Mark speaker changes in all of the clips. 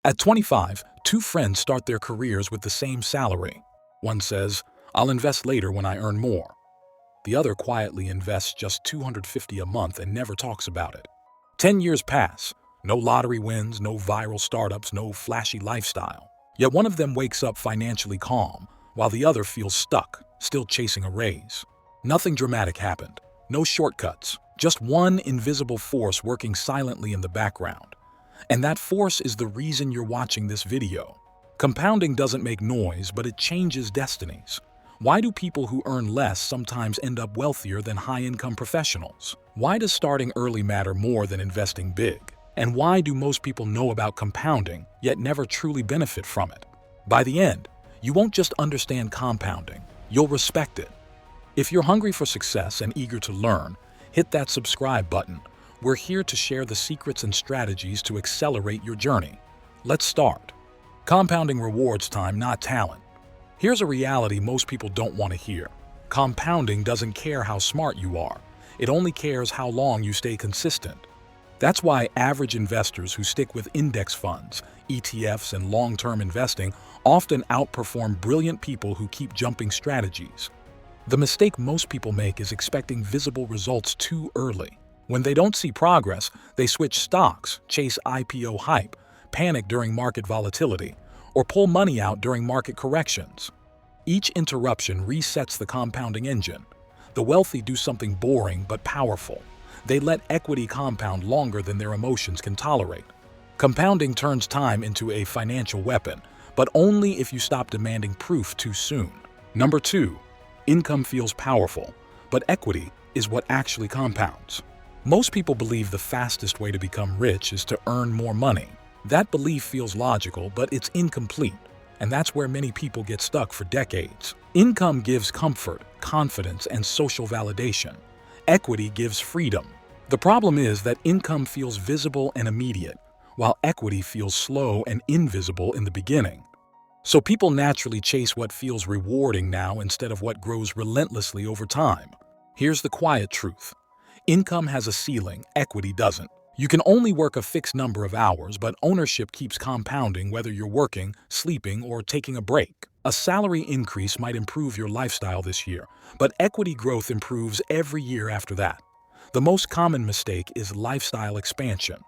Speaker 1: At 25, two friends start their careers with the same salary. One says, "I'll invest later when I earn more." The other quietly invests just $250 a month and never talks about it. 10 years pass. No lottery wins, no viral startups, no flashy lifestyle. Yet one of them wakes up financially calm, while the other feels stuck, still chasing a raise. Nothing dramatic happened. No shortcuts. Just one invisible force working silently in the background. And that force is the reason you're watching this video. Compounding doesn't make noise, but it changes destinies. Why do people who earn less sometimes end up wealthier than high-income professionals? Why does starting early matter more than investing big? And why do most people know about compounding, yet never truly benefit from it? By the end, you won't just understand compounding, you'll respect it. If you're hungry for success and eager to learn, hit that subscribe button. We're here to share the secrets and strategies to accelerate your journey. Let's start. Compounding rewards time, not talent. Here's a reality most people don't want to hear. Compounding doesn't care how smart you are. It only cares how long you stay consistent. That's why average investors who stick with index funds, ETFs, and long-term investing often outperform brilliant people who keep jumping strategies. The mistake most people make is expecting visible results too early. When they don't see progress, they switch stocks, chase IPO hype, panic during market volatility, or pull money out during market corrections. Each interruption resets the compounding engine. The wealthy do something boring but powerful. They let equity compound longer than their emotions can tolerate. Compounding turns time into a financial weapon, but only if you stop demanding proof too soon. Number 2, income feels powerful, but equity is what actually compounds. Most people believe the fastest way to become rich is to earn more money. That belief feels logical, but it's incomplete, and that's where many people get stuck for decades. Income gives comfort, confidence, and social validation. Equity gives freedom. The problem is that income feels visible and immediate, while equity feels slow and invisible in the beginning. So people naturally chase what feels rewarding now instead of what grows relentlessly over time. Here's the quiet truth. Income has a ceiling, equity doesn't. You can only work a fixed number of hours, but ownership keeps compounding whether you're working, sleeping, or taking a break. A salary increase might improve your lifestyle this year, but equity growth improves every year after that. The most common mistake is lifestyle expansion.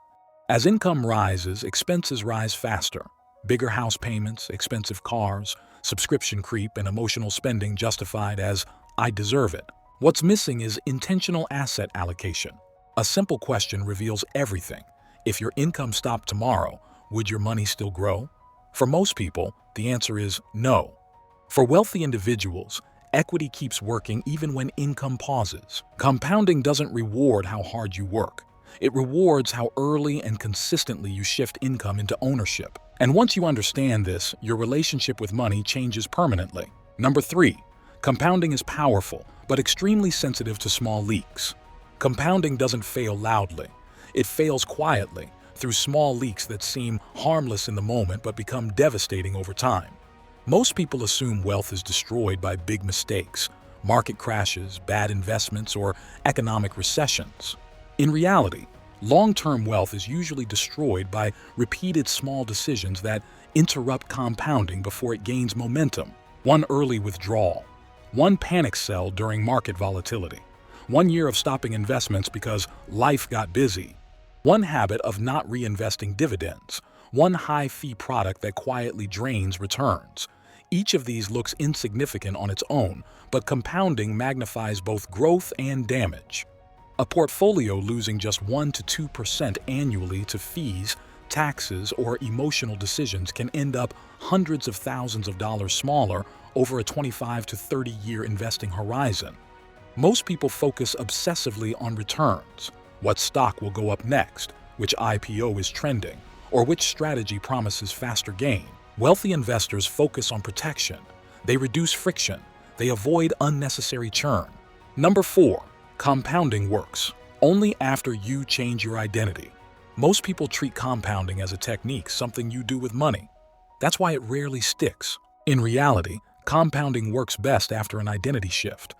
Speaker 1: As income rises, expenses rise faster. Bigger house payments, expensive cars, subscription creep, and emotional spending justified as, "I deserve it." What's missing is intentional asset allocation. A simple question reveals everything. If your income stopped tomorrow, would your money still grow? For most people, the answer is no. For wealthy individuals, equity keeps working even when income pauses. Compounding doesn't reward how hard you work. It rewards how early and consistently you shift income into ownership. And once you understand this, your relationship with money changes permanently. Number 3, compounding is powerful, but extremely sensitive to small leaks. Compounding doesn't fail loudly. It fails quietly, through small leaks that seem harmless in the moment but become devastating over time. Most people assume wealth is destroyed by big mistakes, market crashes, bad investments, or economic recessions. In reality, long-term wealth is usually destroyed by repeated small decisions that interrupt compounding before it gains momentum. One early withdrawal, one panic sell during market volatility, one year of stopping investments because life got busy, one habit of not reinvesting dividends, one high-fee product that quietly drains returns. Each of these looks insignificant on its own, but compounding magnifies both growth and damage. A portfolio losing just 1 to 2% annually to fees, taxes, or emotional decisions can end up hundreds of thousands of dollars smaller over a 25 to 30-year investing horizon. Most people focus obsessively on returns. What stock will go up next, which IPO is trending, or which strategy promises faster gain. Wealthy investors focus on protection. They reduce friction. They avoid unnecessary churn. Number 4, compounding works only after you change your identity. Most people treat compounding as a technique, something you do with money. That's why it rarely sticks. In reality, compounding works best after an identity shift.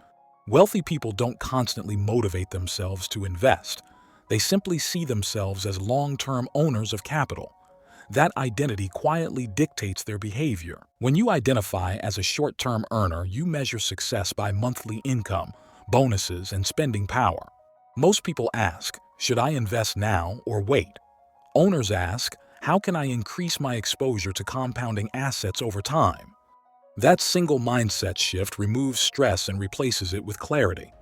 Speaker 1: Wealthy people don't constantly motivate themselves to invest. They simply see themselves as long-term owners of capital. That identity quietly dictates their behavior. When you identify as a short-term earner, you measure success by monthly income, bonuses, and spending power. Most people ask, should I invest now or wait? Owners ask, how can I increase my exposure to compounding assets over time? That single mindset shift removes stress and replaces it with clarity.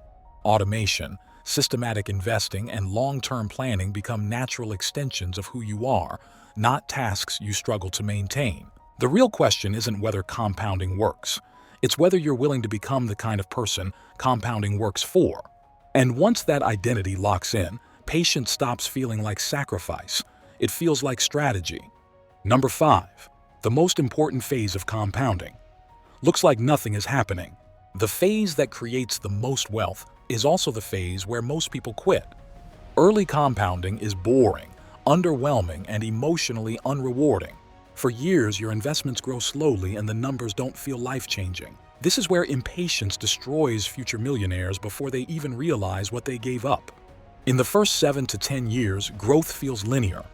Speaker 1: Automation, systematic investing, and long-term planning become natural extensions of who you are, not tasks you struggle to maintain. The real question isn't whether compounding works. It's whether you're willing to become the kind of person compounding works for. And once that identity locks in, patience stops feeling like sacrifice. It feels like strategy. Number 5. The most important phase of compounding. Looks like nothing is happening. The phase that creates the most wealth is also the phase where most people quit. Early compounding is boring, underwhelming, and emotionally unrewarding. For years, your investments grow slowly and the numbers don't feel life-changing. This is where impatience destroys future millionaires before they even realize what they gave up. In the first 7 to 10 years, growth feels linear.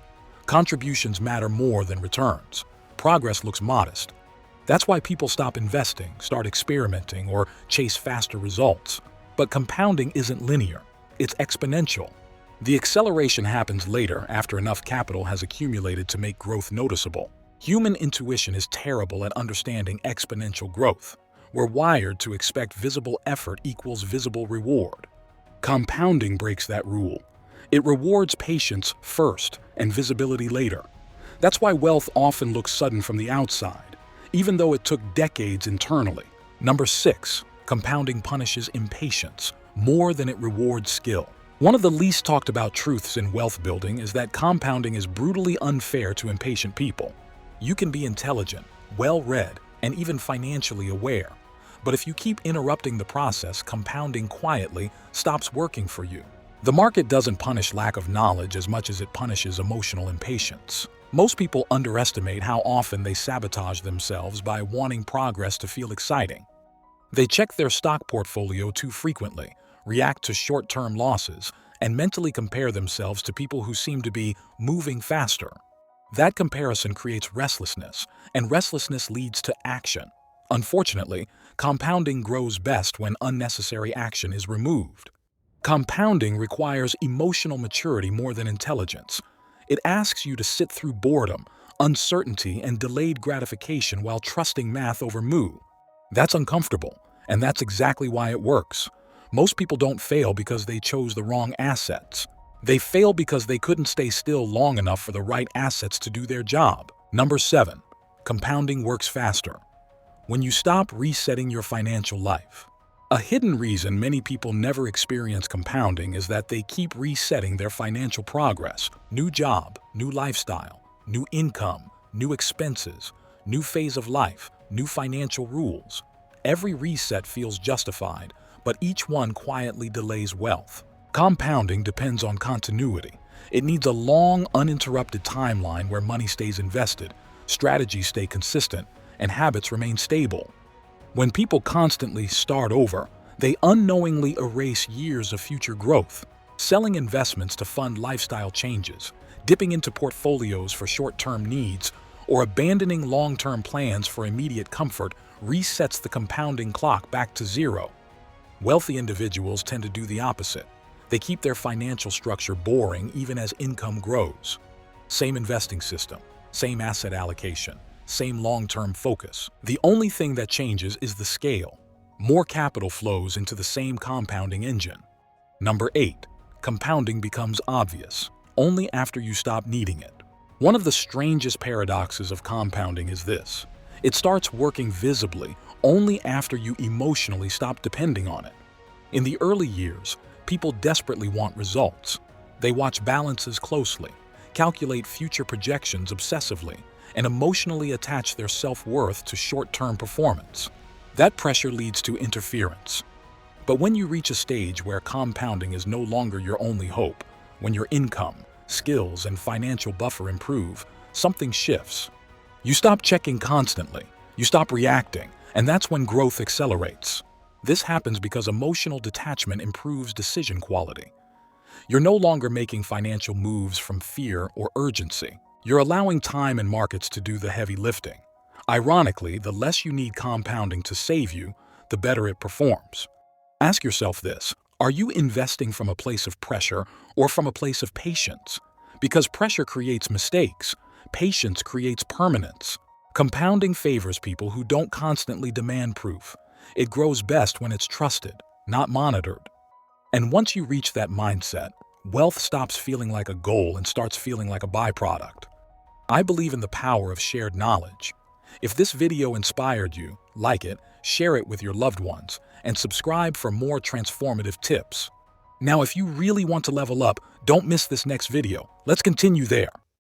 Speaker 1: Contributions matter more than returns. Progress looks modest. That's why people stop investing, start experimenting, or chase faster results. But compounding isn't linear. It's exponential. The acceleration happens later, after enough capital has accumulated to make growth noticeable. Human intuition is terrible at understanding exponential growth. We're wired to expect visible effort equals visible reward. Compounding breaks that rule. It rewards patience first and visibility later. That's why wealth often looks sudden from the outside, even though it took decades internally. Number 6. Compounding punishes impatience more than it rewards skill. One of the least talked about truths in wealth building is that compounding is brutally unfair to impatient people. You can be intelligent, well-read, and even financially aware. But if you keep interrupting the process, compounding quietly stops working for you. The market doesn't punish lack of knowledge as much as it punishes emotional impatience. Most people underestimate how often they sabotage themselves by wanting progress to feel exciting. They check their stock portfolio too frequently, react to short-term losses, and mentally compare themselves to people who seem to be moving faster. That comparison creates restlessness, and restlessness leads to action. Unfortunately, compounding grows best when unnecessary action is removed. Compounding requires emotional maturity more than intelligence. It asks you to sit through boredom, uncertainty, and delayed gratification while trusting math over moo. That's uncomfortable, and that's exactly why it works. Most people don't fail because they chose the wrong assets. They fail because they couldn't stay still long enough for the right assets to do their job. Number 7. Compounding works faster. When you stop resetting your financial life. A hidden reason many people never experience compounding is that they keep resetting their financial progress. New job, new lifestyle, new income, new expenses, new phase of life, new financial rules. Every reset feels justified, but each one quietly delays wealth. Compounding depends on continuity. It needs a long, uninterrupted timeline where money stays invested, strategies stay consistent, and habits remain stable. When people constantly start over, they unknowingly erase years of future growth. Selling investments to fund lifestyle changes, dipping into portfolios for short-term needs, or abandoning long-term plans for immediate comfort resets the compounding clock back to zero. Wealthy individuals tend to do the opposite. They keep their financial structure boring even as income grows. Same investing system, same asset allocation, same long-term focus. The only thing that changes is the scale. More capital flows into the same compounding engine. Number 8. Compounding becomes obvious only after you stop needing it. One of the strangest paradoxes of compounding is this. It starts working visibly only after you emotionally stop depending on it. In the early years, people desperately want results. They watch balances closely, calculate future projections obsessively, and emotionally attach their self-worth to short-term performance. That pressure leads to interference. But when you reach a stage where compounding is no longer your only hope, when your income, skills, and financial buffer improve, something shifts. You stop checking constantly, you stop reacting, and that's when growth accelerates. This happens because emotional detachment improves decision quality. You're no longer making financial moves from fear or urgency. You're allowing time and markets to do the heavy lifting. Ironically, the less you need compounding to save you, the better it performs. Ask yourself this: are you investing from a place of pressure or from a place of patience? Because pressure creates mistakes, patience creates permanence. Compounding favors people who don't constantly demand proof. It grows best when it's trusted, not monitored. And once you reach that mindset, wealth stops feeling like a goal and starts feeling like a byproduct. I believe in the power of shared knowledge. If this video inspired you, like it, share it with your loved ones, and subscribe for more transformative tips. Now, if you really want to level up, don't miss this next video. Let's continue there.